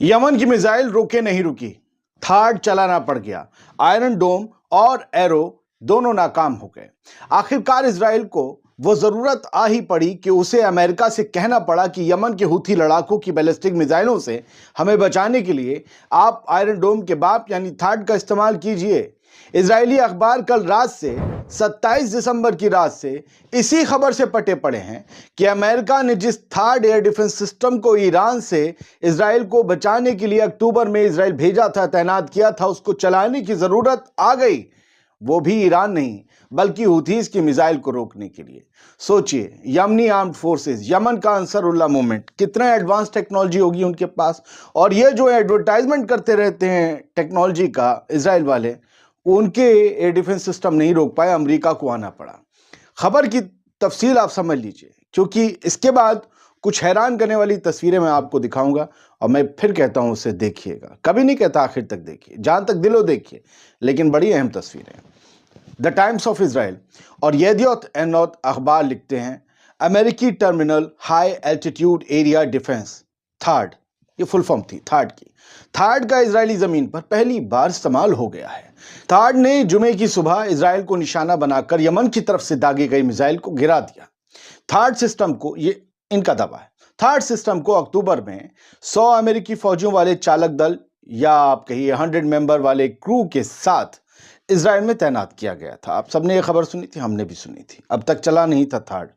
Yemen की missile रोके नहीं रुकी, थाड चलाना पड़ गया। आयरन डोम और एरो दोनों नाकाम हो गए। आखिरकार इजराइल को वो जरूरत आ ही पड़ी कि उसे अमेरिका से कहना पड़ा कि यमन के हूथी लड़ाकों की बैलिस्टिक मिसाइलों से हमें बचाने के लिए आप आयरन डोम के बाप यानी थाड का इस्तेमाल कीजिए। इजरायली अखबार कल रात से 27 दिसंबर की रात से इसी खबर से पटे पड़े हैं कि अमेरिका ने जिस थाड एयर डिफेंस सिस्टम को ईरान से इजराइल को बचाने के लिए अक्टूबर में इजराइल भेजा था, तैनात किया था, उसको चलाने की जरूरत आ गई। वो भी ईरान नहीं बल्कि हूथीज की मिसाइल को रोकने के लिए। सोचिए, यमनी आर्म्ड फोर्सेस, यमन का अंसरुल्लाह मूवमेंट, कितना एडवांस टेक्नोलॉजी होगी उनके पास। और ये जो एडवर्टाइजमेंट करते रहते हैं टेक्नोलॉजी का इजराइल वाले, उनके एयर डिफेंस सिस्टम नहीं रोक पाए, अमेरिका को आना पड़ा। खबर की तफसील आप समझ लीजिए, क्योंकि इसके बाद कुछ हैरान करने वाली तस्वीरें मैं आपको दिखाऊंगा। और मैं फिर कहता हूं, उसे देखिएगा, कभी नहीं कहता आखिर तक देखिए, जहां तक दिलो देखिए, लेकिन बड़ी अहम तस्वीरें। द टाइम्स ऑफ इजराइल और येदियोत एनोत अखबार लिखते हैं, अमेरिकी terminal high altitude area defence थाड, ये फुल फॉर्म थी थाड की। थाड का इजरायली जमीन पर पहली बार इस्तेमाल हो गया है। थाड ने जुमे की सुबह इजराइल को निशाना बनाकर यमन की तरफ से दागी गई मिसाइल को गिरा दिया। थाड सिस्टम को, ये इनका दावा है, थाड सिस्टम को अक्टूबर में 100 अमेरिकी फौजियों वाले चालक दल या आप कहिए 100 मेंबर वाले क्रू के साथ इजराइल में तैनात किया गया था। आप सबने ये खबर सुनी थी, हमने भी सुनी थी। अब तक चला नहीं था थाड।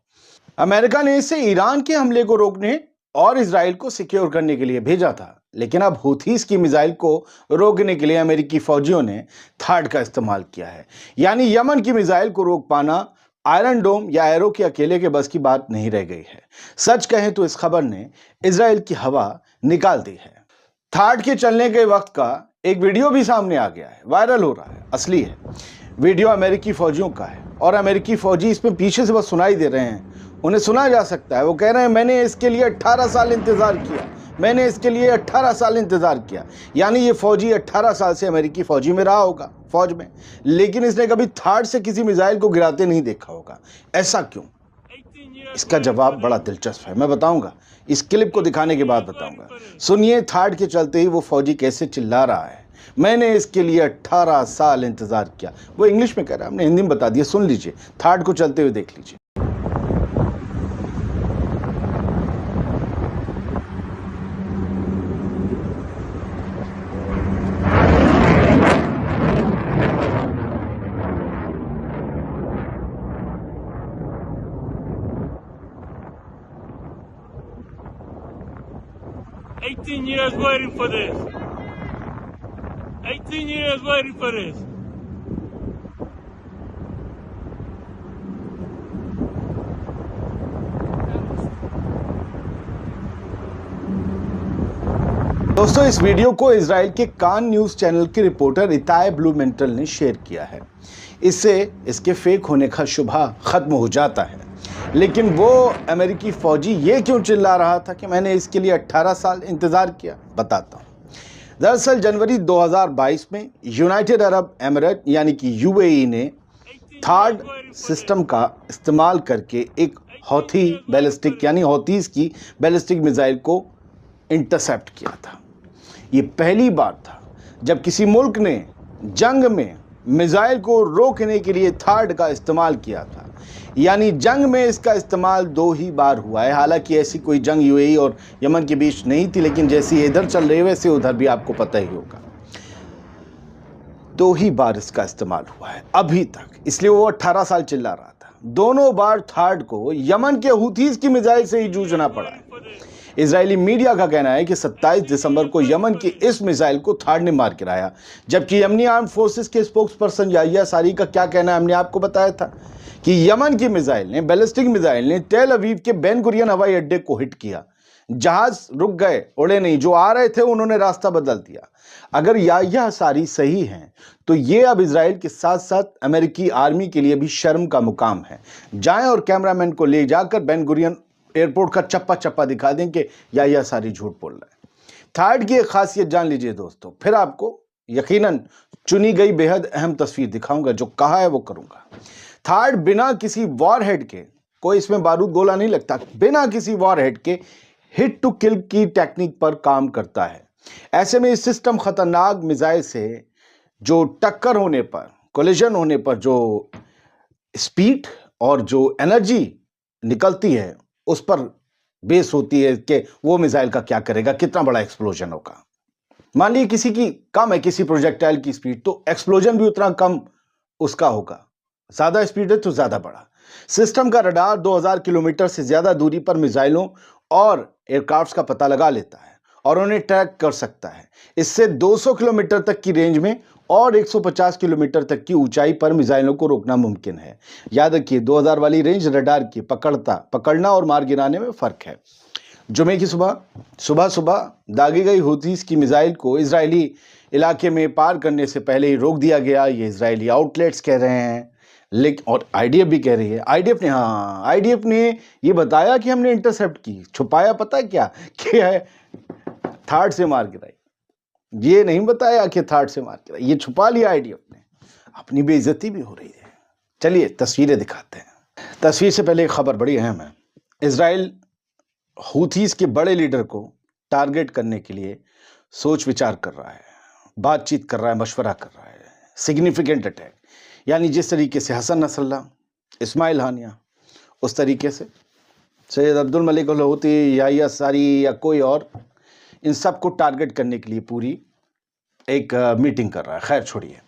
अमेरिका ने इसे ईरान के हमले को रोकने और इजराइल को सिक्योर करने के लिए भेजा था, लेकिन अब हूथीज की मिसाइल को रोकने के लिए अमेरिकी फौजियों ने थाड का इस्तेमाल किया है। यानी यमन की मिसाइल को रोक पाना आयरन डोम या एरो के अकेले के बस की बात नहीं रह गई है। सच कहें तो इस खबर ने इजराइल की हवा निकाल दी है। थाड के चलने के वक्त का एक वीडियो भी सामने आ गया है, वायरल हो रहा है, असली है। वीडियो अमेरिकी फौजियों का है और अमेरिकी फौजी इसमें पीछे से बस सुनाई दे रहे हैं, उन्हें सुना जा सकता है। वो कह रहे हैं, मैंने इसके लिए 18 साल इंतजार किया, मैंने इसके लिए 18 साल इंतजार किया। यानी ये फौजी 18 साल से अमेरिकी फौजी में रहा होगा, फौज में, लेकिन इसने कभी थाड से किसी मिसाइल को गिराते नहीं देखा होगा। ऐसा क्यों? इसका जवाब बड़ा दिलचस्प है, मैं बताऊंगा, इस क्लिप को दिखाने के बाद बताऊंगा। सुनिए थाड के चलते ही वो फौजी कैसे चिल्ला रहा है, मैंने इसके लिए 18 साल इंतजार किया। वो इंग्लिश में कह रहा है, हमने हिंदी में बता दिया, सुन लीजिए, थाड को चलते हुए देख लीजिए। $18 years waiting for this. 18 years waiting for this. दोस्तों, इस वीडियो को इजराइल के कान न्यूज चैनल के रिपोर्टर इताय ब्लूमेंटल ने शेयर किया है। इससे इसके फेक होने का शुबहा खत्म हो जाता है। लेकिन वो अमेरिकी फौजी ये क्यों चिल्ला रहा था कि मैंने इसके लिए 18 साल इंतजार किया? बताता हूं। दरअसल जनवरी 2022 में यूनाइटेड अरब एमिरेट यानी कि यूएई ने थाड सिस्टम का इस्तेमाल करके एक हौथी बैलिस्टिक यानी हौथीज की बैलिस्टिक मिसाइल को इंटरसेप्ट किया था। ये पहली बार था जब किसी मुल्क ने जंग में मिसाइल को रोकने के लिए थाड का इस्तेमाल किया था। यानी जंग में इसका इस्तेमाल 2 ही बार हुआ है। हालांकि ऐसी कोई जंग यूएई और यमन के बीच नहीं थी, लेकिन जैसी इधर चल रही है वैसे उधर भी आपको पता ही होगा। 2 ही बार इसका इस्तेमाल हुआ है अभी तक, इसलिए वो 18 साल चिल्ला रहा था। दोनों बार थाड को यमन के हूथीज की मिसाइल से ही जूझना पड़ा है। इजरायली मीडिया का कहना है कि 27 दिसंबर को यमन की इस मिसाइल को थाड ने मार गिराया, जबकि यमनी आर्म फोर्सेस के स्पोक्स पर्सन याहिया सारी का क्या कहना है, हमने आपको बताया था कि यमन की मिसाइल ने, बैलिस्टिक मिसाइल ने टेल अवीव के बेन गुरियन हवाई अड्डे को हिट किया। जहाज रुक गए, उड़े नहीं, जो आ रहे थे उन्होंने रास्ता बदल दिया। अगर याहिया सारी सही हैं तो ये अब इजराइल के साथ साथ अमेरिकी आर्मी के लिए भी शर्म का मुकाम है। जाएं और कैमरामैन को ले जाकर बेन गुरियन एयरपोर्ट का चप्पा चप्पा दिखा दें कि याहिया सारी झूठ बोल रहा है। थाड की एक खासियत जान लीजिए दोस्तों, फिर आपको यकीनन चुनी गई बेहद अहम तस्वीर दिखाऊंगा। जो कहा है वो करूंगा। थाड बिना किसी वॉरहेड के, कोई इसमें बारूद गोला नहीं लगता, बिना किसी वॉरहेड के हिट टू किल की टेक्निक पर काम करता है। ऐसे में इस सिस्टम खतरनाक मिसाइल से जो टक्कर होने पर, कोलिजन होने पर जो स्पीड और जो एनर्जी निकलती है उस पर बेस होती है कि वो मिसाइल का क्या करेगा, कितना बड़ा एक्सप्लोजन होगा। मान लीजिए किसी की कम है, किसी प्रोजेक्टाइल की स्पीड, तो एक्सप्लोजन भी उतना कम उसका होगा। ज्यादा स्पीड है तो ज्यादा बड़ा। सिस्टम का रडार 2000 किलोमीटर से ज्यादा दूरी पर मिसाइलों और एयरक्राफ्ट्स का पता लगा लेता है और उन्हें ट्रैक कर सकता है। इससे 200 किलोमीटर तक की रेंज में और 150 किलोमीटर तक की ऊंचाई पर मिसाइलों को रोकना मुमकिन है। याद रखिए, 2000 वाली रेंज रडार की पकड़ना और मार गिराने में फर्क है। जुमे की सुबह दागी गई हूथीज की मिसाइल को इजरायली इलाके में पार करने से पहले ही रोक दिया गया। ये इजरायली आउटलेट्स कह रहे हैं, लेकिन और आईडीएफ भी कह रही है। आईडीएफ ने ये बताया कि हमने इंटरसेप्ट की। छुपाया पता है क्या कि है थार्ड से मार गिराई। ये नहीं बताया कि थार्ड से मार गिराई, ये छुपा लिया आईडीएफ ने। अपनी बेइज्जती भी हो रही है। चलिए तस्वीरें दिखाते हैं। तस्वीर से पहले एक खबर बड़ी अहम है। इजराइल हूथीज के बड़े लीडर को टारगेट करने के लिए सोच विचार कर रहा है, बातचीत कर रहा है, मशवरा कर रहा है। सिग्निफिकेंट अटैक, यानी जिस तरीके से हसन नसरल्लाह, इस्माइल हानिया, उस तरीके से सैयद अब्दुल मलिक अल हूथी, याहिया सारी या कोई और, इन सबको टारगेट करने के लिए पूरी एक मीटिंग कर रहा है। खैर छोड़िए,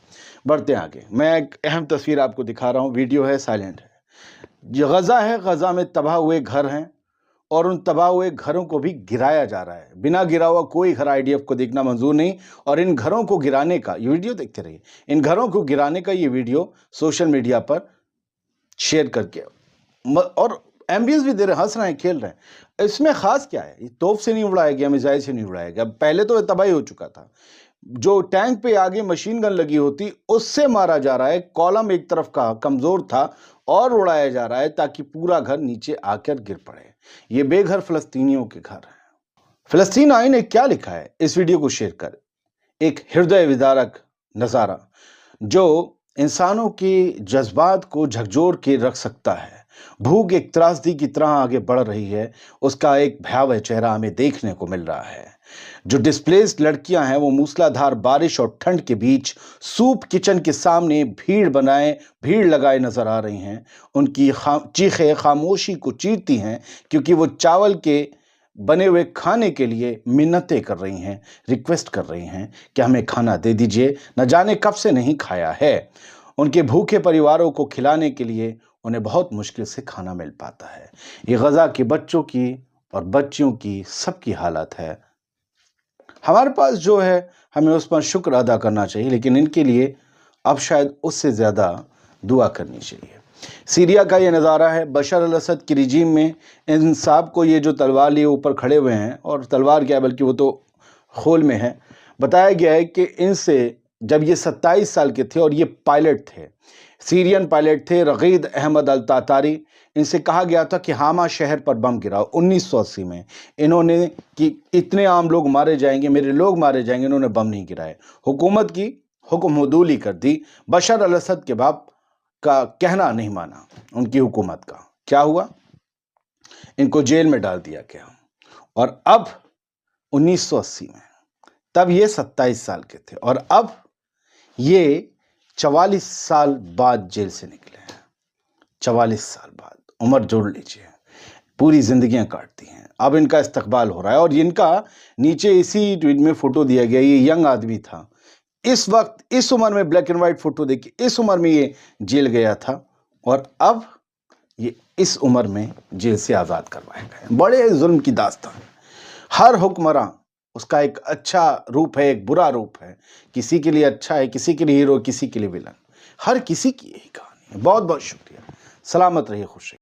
बढ़ते आगे। मैं एक अहम तस्वीर आपको दिखा रहा हूँ। वीडियो है, साइलेंट है। जो गज़ा है, गज़ा में तबाह हुए घर हैं और उन तबाह हुए घरों को भी गिराया जा रहा है। बिना गिरा हुआ कोई घर आईडीएफ को देखना मंजूर नहीं। और इन घरों को गिराने का ये वीडियो देखते रहिए। इन घरों को गिराने का ये वीडियो सोशल मीडिया पर शेयर करके और एम्बियंस भी दे रहे हैं, हंस रहे हैं, खेल रहे हैं। इसमें खास क्या है? ये तोप से नहीं उड़ाया गया, मिसाइल से नहीं उड़ाया गया। पहले तो तबाही हो चुका था। जो टैंक पे आगे मशीन गन लगी होती उससे मारा जा रहा है। कॉलम एक तरफ का कमजोर था और उड़ाया जा रहा है ताकि पूरा घर नीचे आकर गिर पड़े। ये बेघर फलस्तीनियों के घर हैं। फिलिस्तीन आइन ने क्या लिखा है, इस वीडियो को शेयर कर। एक हृदय विदारक नजारा जो इंसानों के जज्बात को झकझोर के रख सकता है। भूख एक त्रासदी की तरह आगे बढ़ रही है, उसका एक भयावह चेहरा हमें देखने को मिल रहा है। जो डिस्प्लेस्ड लड़कियां हैं वो मूसलाधार बारिश और ठंड के बीच सूप किचन के सामने भीड़ लगाए नजर आ रही हैं। उनकी चीखें खामोशी को चीरती हैं क्योंकि वो चावल के बने हुए खाने के लिए मिन्नतें कर रही हैं, रिक्वेस्ट कर रही हैं कि हमें खाना दे दीजिए, न जाने कब से नहीं खाया है। उनके भूखे परिवारों को खिलाने के लिए उन्हें बहुत मुश्किल से खाना मिल पाता है। ये गज़ा के बच्चों की और बच्चियों की सबकी हालत है। हमारे पास जो है हमें उस पर शुक्र अदा करना चाहिए, लेकिन इनके लिए अब शायद उससे ज़्यादा दुआ करनी चाहिए। सीरिया का ये नज़ारा है। बशर अल असद की रिजीम में इन साहब को ये जो तलवार लिए ऊपर खड़े हुए हैं, और तलवार क्या बल्कि वो तो खोल में है। बताया गया है कि इनसे जब ये 27 साल के थे और ये पायलट थे, सीरियन पायलट थे, रगीद अहमद अल तातारी, इनसे कहा गया था कि हामा शहर पर बम गिराओ 1980 में। इन्होंने कि इतने आम लोग मारे जाएंगे, मेरे लोग मारे जाएंगे, इन्होंने बम नहीं गिराए। हुकूमत की हुक्म हदूली कर दी। बशर अल असद के बाप का कहना नहीं माना उनकी हुकूमत का। क्या हुआ? इनको जेल में डाल दिया गया। और अब 1980 में, तब ये 27 साल के थे और अब ये 44 साल बाद जेल से निकले हैं। 44 साल बाद, उम्र जोड़ लीजिए, पूरी जिंदगियां काट दी हैं। अब इनका इस्तकबाल हो रहा है और इनका नीचे इसी ट्वीट में फोटो दिया गया। ये यंग आदमी था, इस वक्त इस उम्र में, ब्लैक एंड व्हाइट फोटो देखिए, इस उम्र में ये जेल गया था और अब ये इस उम्र में जेल से आज़ाद करवाए गए। बड़े जुल्म की दास्तान। हर हुक्मरान उसका एक अच्छा रूप है, एक बुरा रूप है। किसी के लिए अच्छा है, किसी के लिए हीरो, किसी के लिए विलन। हर किसी की यही कहानी है। बहुत बहुत शुक्रिया। सलामत रहिए, खुश रहिए।